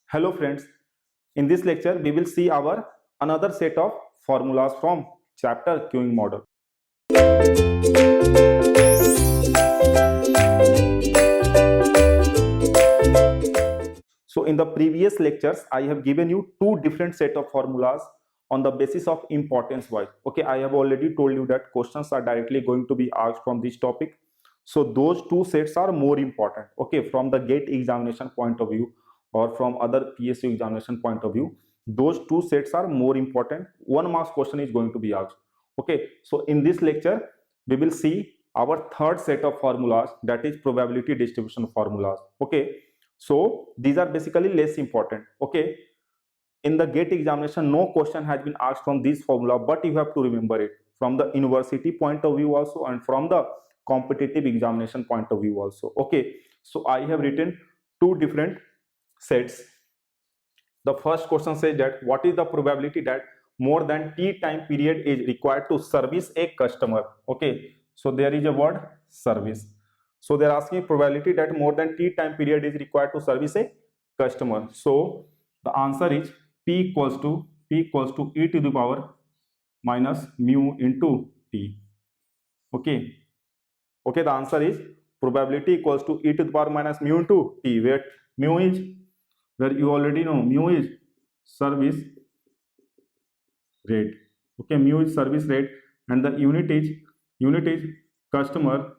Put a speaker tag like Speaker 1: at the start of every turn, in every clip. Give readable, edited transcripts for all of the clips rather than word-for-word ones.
Speaker 1: Hello friends, in this lecture we will see our another set of formulas from chapter queuing model. So in the previous lectures I have given you two different set of formulas on the basis of importance wise. Okay, I have already told you that questions are directly going to be asked from this topic. So those two sets are more important, okay, from the GATE examination point of view or from other PSU examination point of view. Those two sets are more important. 1 marks question is going to be asked. Okay, so in this lecture we will see our third set of formulas, that is probability distribution formulas. Okay, so these are basically less important. Okay, in the GATE examination no question has been asked from this formula, but you have to remember it from the university point of view also and from the competitive examination point of view also. Okay, so I have written two different sets. The first question says that what is the probability that more than t time period is required to service a customer. Okay, so there is a word service. So they are asking probability that more than t time period is required to service a customer. So the answer is p equals to e to the power minus mu into t. Okay, okay, the answer is probability equals to e to the power minus mu into t, where mu is, where you already know mu is service rate. Okay, mu is service rate and the unit is customer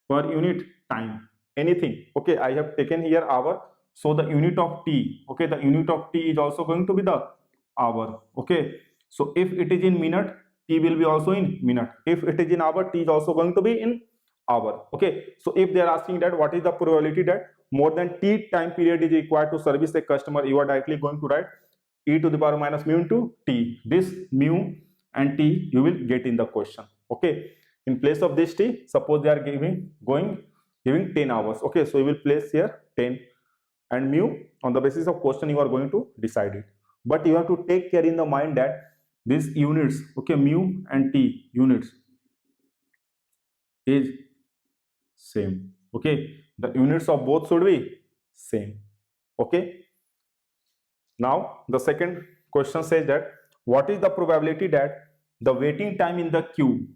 Speaker 1: per unit time, anything. Okay, I have taken here hour, so the unit of t, okay, the unit of t is also going to be the hour. Okay, so if it is in minute, t will be also in minute. If it is in hour, t is also going to be in hour. Okay, so if they are asking that what is the probability that more than t time period is required to service a customer, you are directly going to write e to the power minus mu into t. This mu and t you will get in the question. Okay, in place of this t, suppose they are giving 10 hours. Okay, so you will place here 10 and mu, on the basis of question you are going to decide it, but you have to take care in the mind that these units, okay, mu and t units is same. Okay, the units of both should be same. Okay, now the second question says that what is the probability that the waiting time in the queue,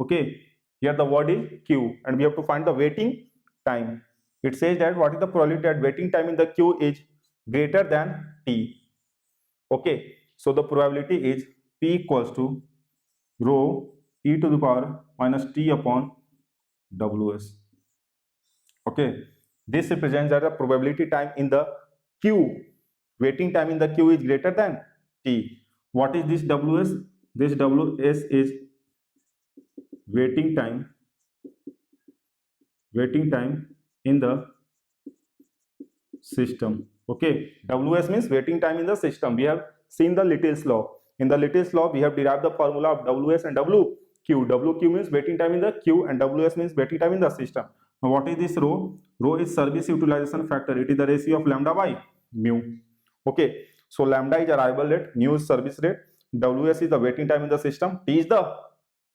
Speaker 1: okay, here the word is queue and we have to find the waiting time. It says that what is the probability that waiting time in the queue is greater than t. Okay, so the probability is p equals to rho e to the power minus t upon ws. Okay, this represents that the probability time in the queue, waiting time in the queue is greater than t. What is this ws? This ws is waiting time in the system. Okay, ws means waiting time in the system. We have seen the Little's law. In the Little's law we have derived the formula of ws and wq. Wq means waiting time in the queue and ws means waiting time in the system. Now what is this rho? Rho is service utilization factor. It is the ratio of lambda by mu. Okay, so lambda is arrival rate, mu is service rate, ws is the waiting time in the system, t is the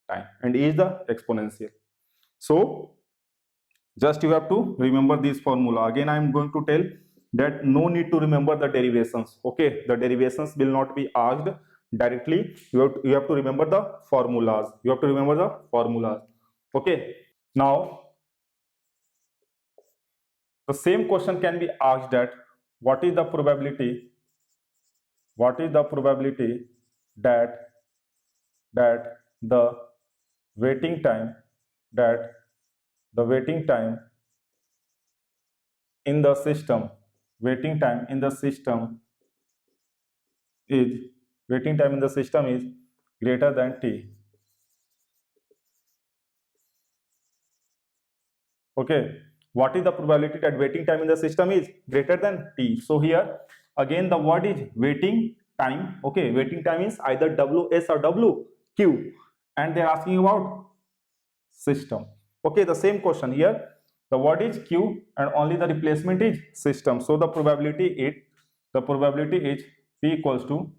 Speaker 1: time and e is the exponential. So just you have to remember this formula. Again I am going to tell that no need to remember the derivations. Okay, the derivations will not be asked directly. You have to remember the formulas. Okay, now the same question can be asked that what is the probability that the waiting time in the system is greater than t. Okay, what is the probability that waiting time in the system is greater than t? So here again the word is waiting time. Okay, waiting time is either ws or wq and they are asking about system. Okay, the same question here, the word is q and only the replacement is system. So the probability is p equals to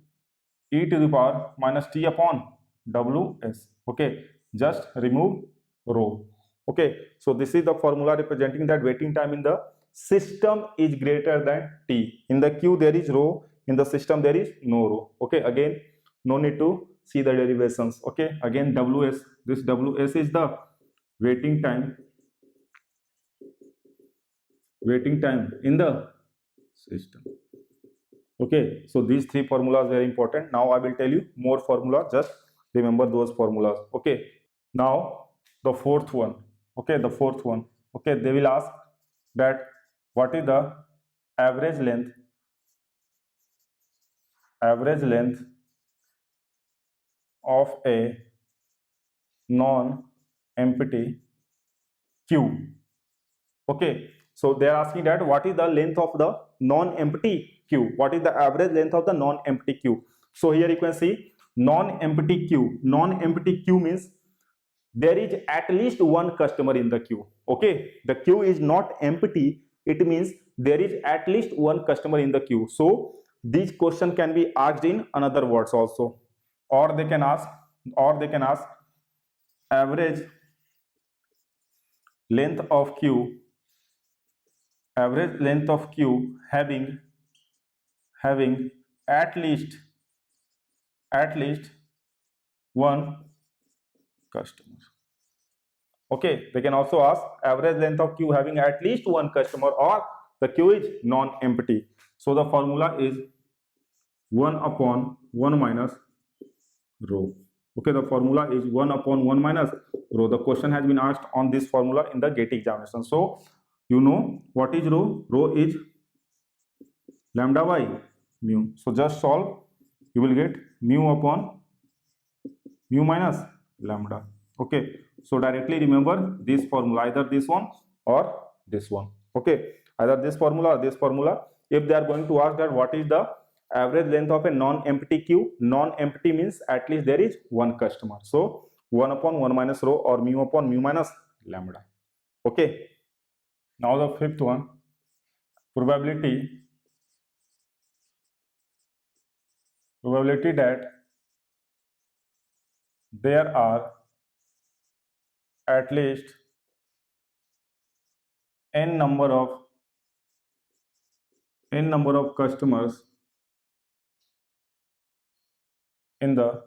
Speaker 1: e to the power minus t upon ws. Okay, just remove rho. Okay, so this is the formula representing that waiting time in the system is greater than T. In the queue there is row, in the system there is no row. Okay, again no need to see the derivations. Okay, again WS, this WS is the waiting time in the system. Okay, so these three formulas are very important. Now I will tell you more formulas, just remember those formulas. Okay, now the fourth one. Okay, the fourth one. Okay, they will ask that what is the average length of a non-empty queue. Okay, so they are asking that what is the length of the non-empty queue, what is the average length of the non-empty queue. So here you can see non-empty queue means there is at least one customer in the queue. Okay, the queue is not empty, it means there is at least one customer in the queue. So this question can be asked in another words also, or they can ask average length of queue having at least one customer. Okay, they can also ask average length of queue having at least one customer, or the queue is non-empty. So the formula is 1 upon 1 minus rho. Okay, the formula is 1 upon 1 minus rho. The question has been asked on this formula in the GATE examination. So you know what is rho? Rho is lambda by mu. So just solve, you will get mu upon mu minus lambda. Okay, so directly remember this formula, either this one or this one. Okay, either this formula or this formula. If they are going to ask that what is the average length of a non-empty queue, non-empty means at least there is one customer. So 1 upon 1 minus rho or mu upon mu minus lambda. Okay, now the fifth one, probability that there are at least n number of customers in the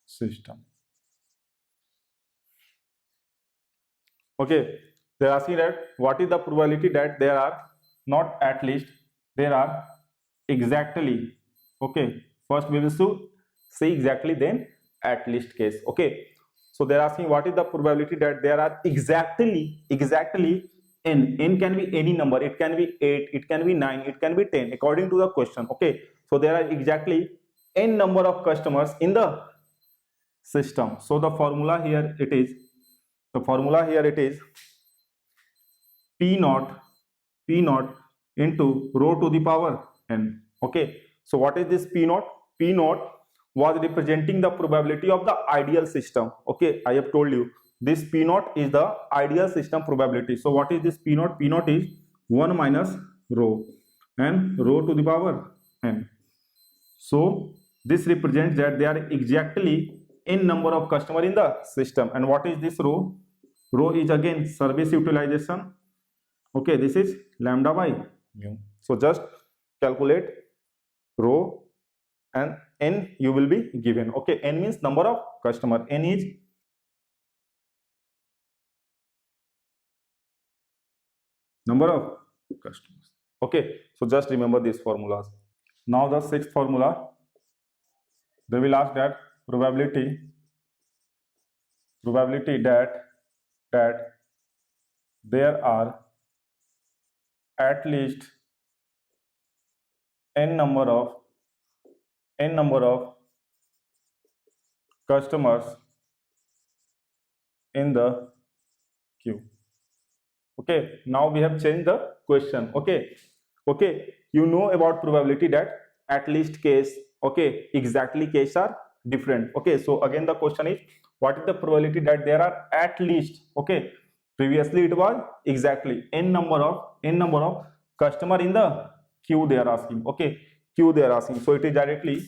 Speaker 1: system. Okay, they are asking that what is the probability that there are not at least, there are exactly. Okay, first we will see exactly, then at least case. Okay, so they are asking what is the probability that there are exactly n can be any number, it can be 8, it can be 9, it can be 10 according to the question. Okay, so there are exactly n number of customers in the system. So the formula here it is P naught into rho to the power n. Okay, so what is this P naught? P naught was representing the probability of the ideal system. Okay, I have told you this P naught is the ideal system probability. So what is this P naught? P naught is 1 minus rho and rho to the power n. So this represents that there are exactly n number of customer in the system. And what is this rho? Rho is again service utilization. Okay, this is lambda by mu. So just calculate rho and n you will be given. Okay, n means number of customer, n is number of customers. Okay, so just remember these formulas. Now the sixth formula, they will ask that probability that there are at least n number of customers in the queue. Okay, now we have changed the question. Okay, you know about probability that at least case, okay, exactly case are different. Okay, so again the question is what is the probability that there are at least, okay, previously it was exactly n number of customer in the queue they are asking. Okay, queue they are asking, so it is directly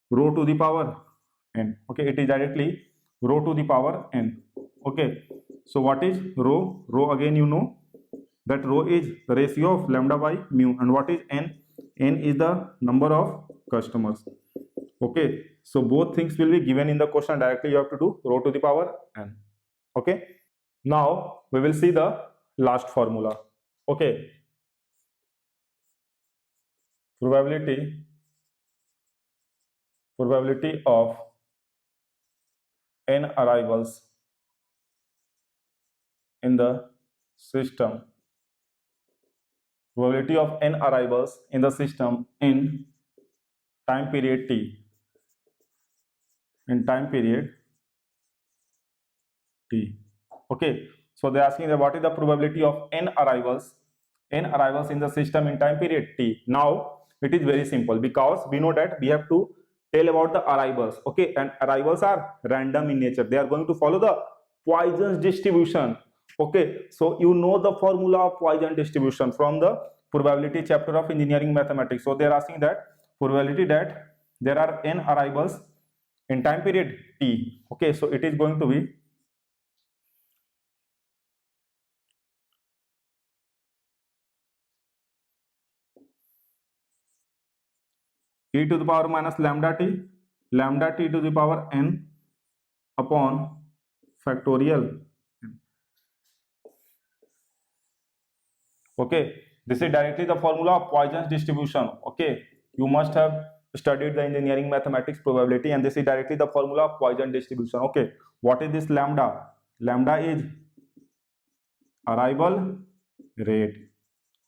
Speaker 1: rho to the power n. Okay, it is directly rho to the power n. Okay, so what is rho? Rho again you know that rho is the ratio of lambda by mu. And what is n? N is the number of customers. Okay, so both things will be given in the question. Directly you have to do rho to the power n. Okay, now we will see the last formula. Okay, probability of n arrivals in the system. Probability of n arrivals in the system in time period t. In time period t. Okay, so they are asking that what is the probability of n arrivals in the system in time period t. Now it is very simple, because we know that we have to tell about the arrivals. Okay, and arrivals are random in nature. They are going to follow the Poisson's distribution. Okay, so you know the formula of Poisson distribution from the probability chapter of engineering mathematics. So they are asking that probability that there are n arrivals in time period t. Okay, so it is going to be e to the power minus lambda t to the power n upon factorial. Okay, this is directly the formula of Poisson's distribution. Okay, you must have studied the engineering mathematics probability, and this is directly the formula of Poisson distribution. Okay, what is this lambda? Lambda is arrival rate.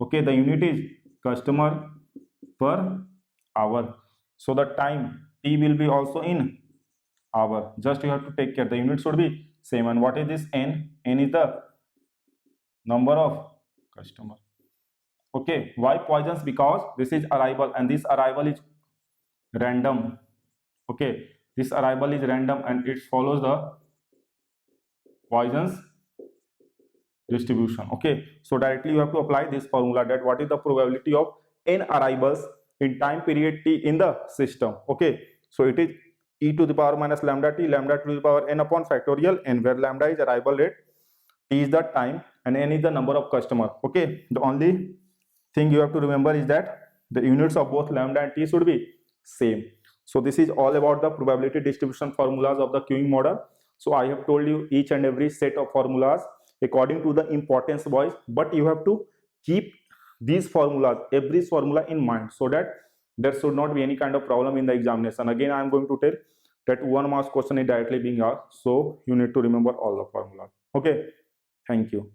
Speaker 1: Okay, the unit is customer per hour. So the time t will be also in hour. Just you have to take care. The unit should be same. And what is this n? N is the number of customer. Okay, why Poisson's? Because this is arrival, and this arrival is random. Okay, this arrival is random, and it follows the Poisson's distribution. Okay, so directly you have to apply this formula, that what is the probability of n arrivals in time period t in the system. Okay, so it is e to the power minus lambda to the power n upon factorial n, where lambda is arrival rate, t is the time, and n is the number of customer. Okay, the only thing you have to remember is that the units of both lambda and t should be same. So this is all about the probability distribution formulas of the queuing model. So I have told you each and every set of formulas according to the importance wise, but you have to keep these formulas, every formula in mind, so that there should not be any kind of problem in the examination. Again, I am going to tell that 1 marks question is directly being asked, so you need to remember all the formulas. Okay, thank you.